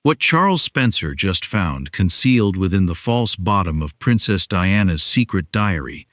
What Charles Spencer just found concealed within the false bottom of Princess Diana's secret diary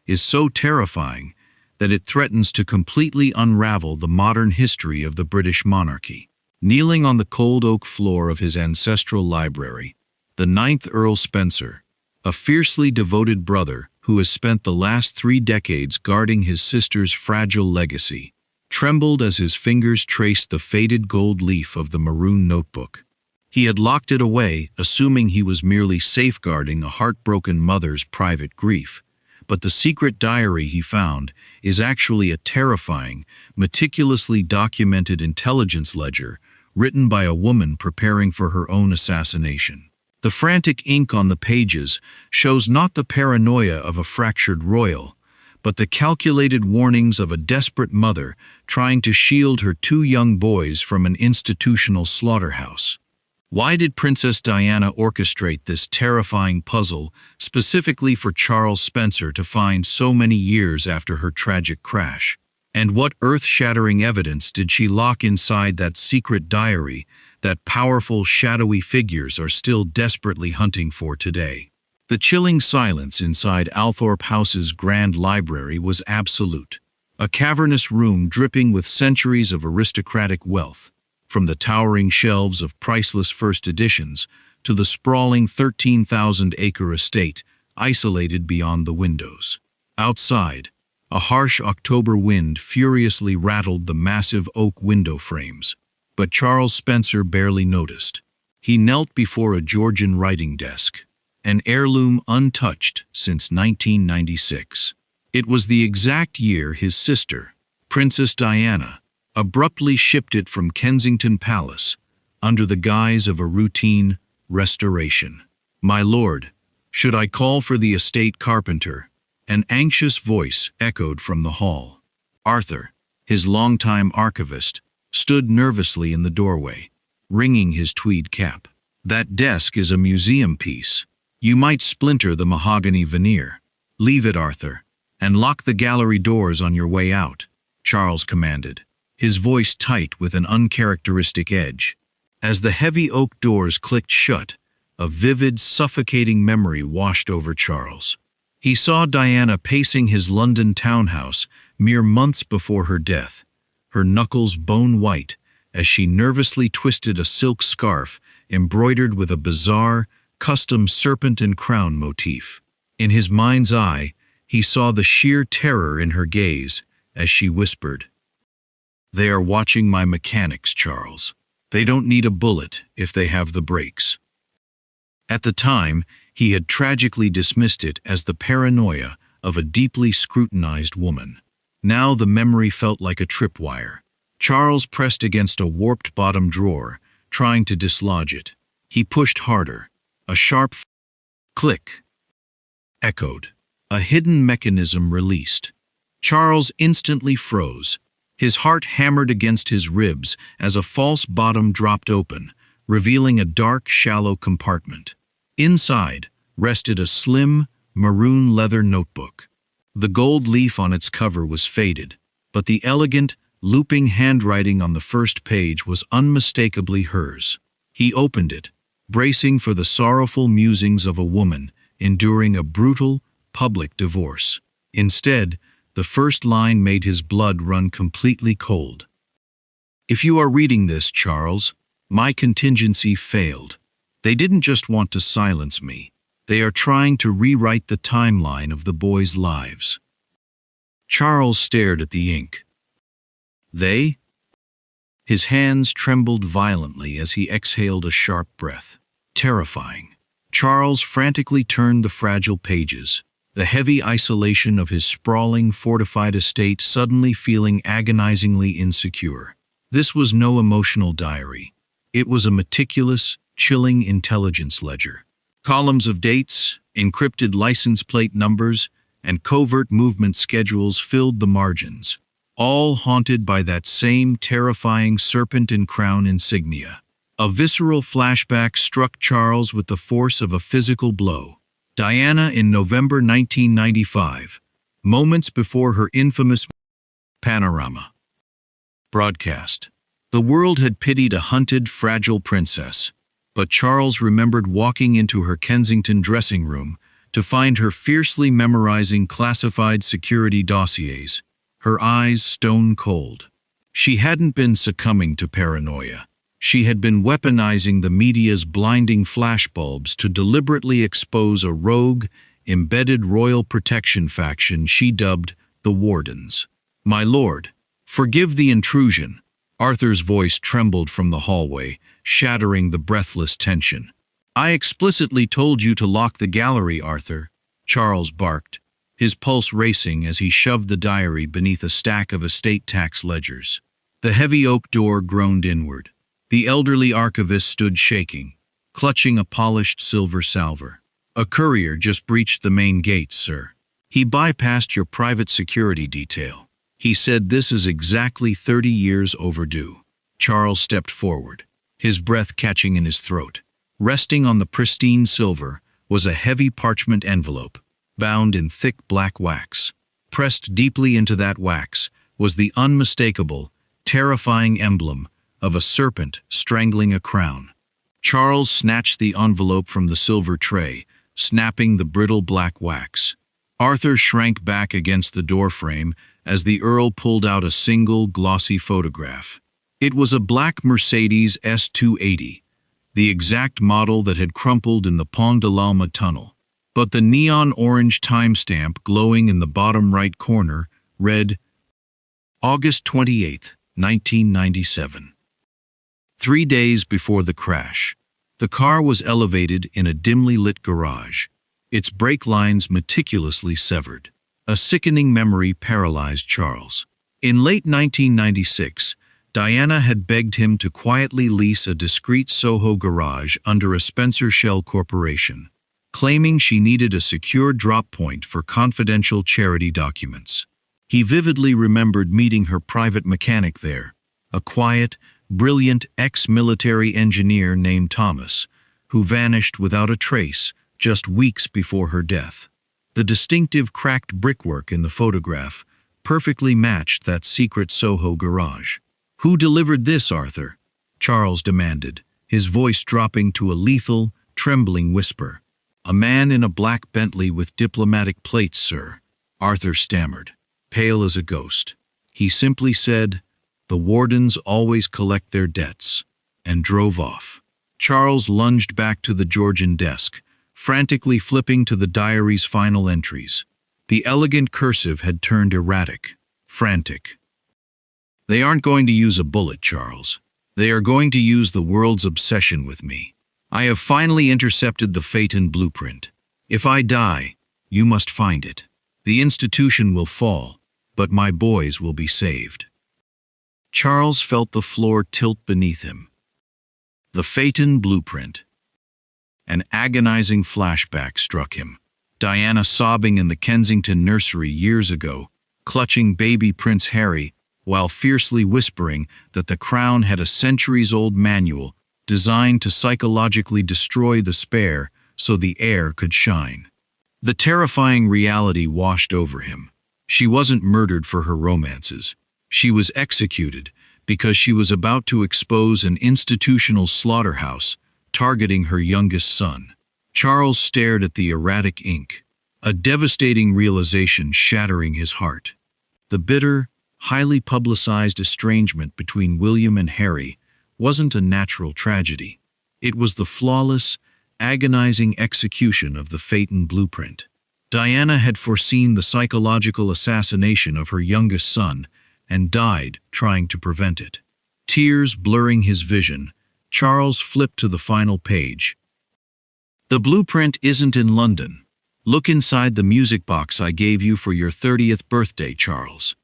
is so terrifying that it threatens to completely unravel the modern history of the British monarchy. Kneeling on the cold oak floor of his ancestral library, the 9th Earl Spencer, a fiercely devoted brother who has spent the last 3 decades guarding his sister's fragile legacy, trembled as his fingers traced the faded gold leaf of the maroon notebook. He had locked it away, assuming he was merely safeguarding a heartbroken mother's private grief. But the secret diary he found is actually a terrifying, meticulously documented intelligence ledger written by a woman preparing for her own assassination. The frantic ink on the pages shows not the paranoia of a fractured royal, but the calculated warnings of a desperate mother trying to shield her 2 young boys from an institutional slaughterhouse. Why did Princess Diana orchestrate this terrifying puzzle specifically for Charles Spencer to find so many years after her tragic crash? And what earth-shattering evidence did she lock inside that secret diary that powerful, shadowy figures are still desperately hunting for today? The chilling silence inside Althorp House's grand library was absolute. A cavernous room dripping with centuries of aristocratic wealth, from the towering shelves of priceless first editions to the sprawling 13,000-acre estate isolated beyond the windows. Outside, a harsh October wind furiously rattled the massive oak window frames, but Charles Spencer barely noticed. He knelt before a Georgian writing desk, an heirloom untouched since 1996. It was the exact year his sister, Princess Diana, abruptly shipped it from Kensington Palace under the guise of a routine restoration. "My lord, should I call for the estate carpenter?" An anxious voice echoed from the hall. Arthur, his longtime archivist, stood nervously in the doorway, wringing his tweed cap. "That desk is a museum piece. You might splinter the mahogany veneer. Leave it, Arthur, and lock the gallery doors on your way out," Charles commanded, his voice tight with an uncharacteristic edge. As the heavy oak doors clicked shut, a vivid, suffocating memory washed over Charles. He saw Diana pacing his London townhouse mere months before her death, her knuckles bone-white as she nervously twisted a silk scarf embroidered with a bizarre, custom serpent and crown motif. In his mind's eye, he saw the sheer terror in her gaze as she whispered, "They are watching my mechanics, Charles. They don't need a bullet if they have the brakes." At the time, he had tragically dismissed it as the paranoia of a deeply scrutinized woman. Now the memory felt like a tripwire. Charles pressed against a warped bottom drawer, trying to dislodge it. He pushed harder. A sharp click echoed. A hidden mechanism released. Charles instantly froze. His heart hammered against his ribs as a false bottom dropped open, revealing a dark, shallow compartment. Inside rested a slim, maroon leather notebook. The gold leaf on its cover was faded, but the elegant, looping handwriting on the first page was unmistakably hers. He opened it, bracing for the sorrowful musings of a woman enduring a brutal, public divorce. Instead, the first line made his blood run completely cold. "If you are reading this, Charles, my contingency failed. They didn't just want to silence me. They are trying to rewrite the timeline of the boys' lives." Charles stared at the ink. "They?" His hands trembled violently as he exhaled a sharp breath. Terrifying. Charles frantically turned the fragile pages, the heavy isolation of his sprawling, fortified estate suddenly feeling agonizingly insecure. This was no emotional diary. It was a meticulous, chilling intelligence ledger. Columns of dates, encrypted license plate numbers, and covert movement schedules filled the margins, all haunted by that same terrifying serpent and crown insignia. A visceral flashback struck Charles with the force of a physical blow. Diana in November 1995, moments before her infamous panorama. Broadcast. The world had pitied a hunted, fragile princess, But Charles remembered walking into her Kensington dressing room to find her fiercely memorizing classified security dossiers, her eyes stone cold. She hadn't been succumbing to paranoia. She had been weaponizing the media's blinding flashbulbs to deliberately expose a rogue, embedded royal protection faction she dubbed the Wardens. "My lord, forgive the intrusion." Arthur's voice trembled from the hallway, shattering the breathless tension. "I explicitly told you to lock the gallery, Arthur," Charles barked, his pulse racing as he shoved the diary beneath a stack of estate tax ledgers. The heavy oak door groaned inward. The elderly archivist stood shaking, clutching a polished silver salver. "A courier just breached the main gates, sir. He bypassed your private security detail. He said this is exactly 30 years overdue." Charles stepped forward, his breath catching in his throat. Resting on the pristine silver was a heavy parchment envelope, bound in thick black wax. Pressed deeply into that wax was the unmistakable, terrifying emblem of a serpent strangling a crown. Charles snatched the envelope from the silver tray, snapping the brittle black wax. Arthur shrank back against the doorframe as the Earl pulled out a single, glossy photograph. It was a black Mercedes S280, the exact model that had crumpled in the Pont de l'Alma tunnel. But the neon orange timestamp glowing in the bottom right corner read, August 28, 1997. 3 days before the crash, the car was elevated in a dimly lit garage, its brake lines meticulously severed. A sickening memory paralyzed Charles. In late 1996, Diana had begged him to quietly lease a discreet Soho garage under a Spencer Shell Corporation, claiming she needed a secure drop point for confidential charity documents. He vividly remembered meeting her private mechanic there, a quiet, brilliant ex-military engineer named Thomas, who vanished without a trace just weeks before her death. The distinctive cracked brickwork in the photograph perfectly matched that secret Soho garage. "Who delivered this, Arthur?" Charles demanded, his voice dropping to a lethal, trembling whisper. "A man in a black Bentley with diplomatic plates, sir," Arthur stammered, pale as a ghost. He simply said, "The Wardens always collect their debts," and drove off. Charles lunged back to the Georgian desk, frantically flipping to the diary's final entries. The elegant cursive had turned erratic, frantic. "They aren't going to use a bullet, Charles. They are going to use the world's obsession with me. I have finally intercepted the Phaeton Blueprint. If I die, you must find it. The institution will fall, but my boys will be saved." Charles felt the floor tilt beneath him. The Phaeton Blueprint. An agonizing flashback struck him. Diana sobbing in the Kensington nursery years ago, clutching baby Prince Harry, while fiercely whispering that the crown had a centuries-old manual designed to psychologically destroy the spare so the heir could shine. The terrifying reality washed over him. She wasn't murdered for her romances. She was executed because she was about to expose an institutional slaughterhouse targeting her youngest son. Charles stared at the erratic ink, a devastating realization shattering his heart. The bitter, highly publicized estrangement between William and Harry wasn't a natural tragedy. It was the flawless, agonizing execution of the Phaeton Blueprint. Diana had foreseen the psychological assassination of her youngest son and died trying to prevent it. Tears blurring his vision, Charles flipped to the final page. "The blueprint isn't in London. Look inside the music box I gave you for your 30th birthday, Charles."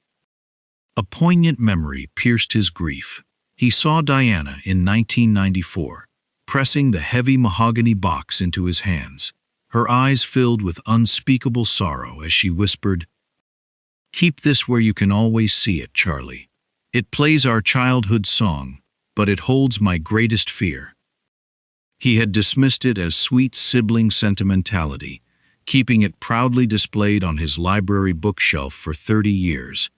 A poignant memory pierced his grief. He saw Diana in 1994, pressing the heavy mahogany box into his hands, her eyes filled with unspeakable sorrow as she whispered, "Keep this where you can always see it, Charlie. It plays our childhood song, but it holds my greatest fear." He had dismissed it as sweet sibling sentimentality, keeping it proudly displayed on his library bookshelf for 30 years,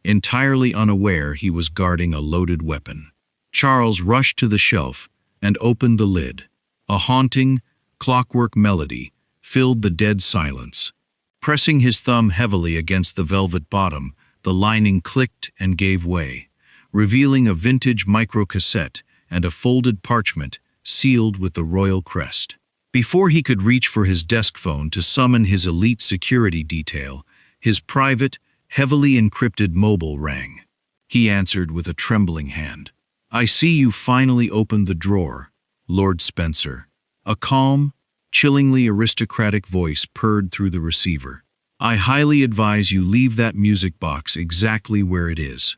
entirely unaware he was guarding a loaded weapon. Charles rushed to the shelf and opened the lid. A haunting, clockwork melody filled the dead silence. Pressing his thumb heavily against the velvet bottom, the lining clicked and gave way, revealing a vintage microcassette and a folded parchment sealed with the royal crest. Before he could reach for his desk phone to summon his elite security detail, his private, heavily encrypted mobile rang. He answered with a trembling hand. "I see you finally opened the drawer, Lord Spencer." A calm, chillingly aristocratic voice purred through the receiver. "I highly advise you leave that music box exactly where it is."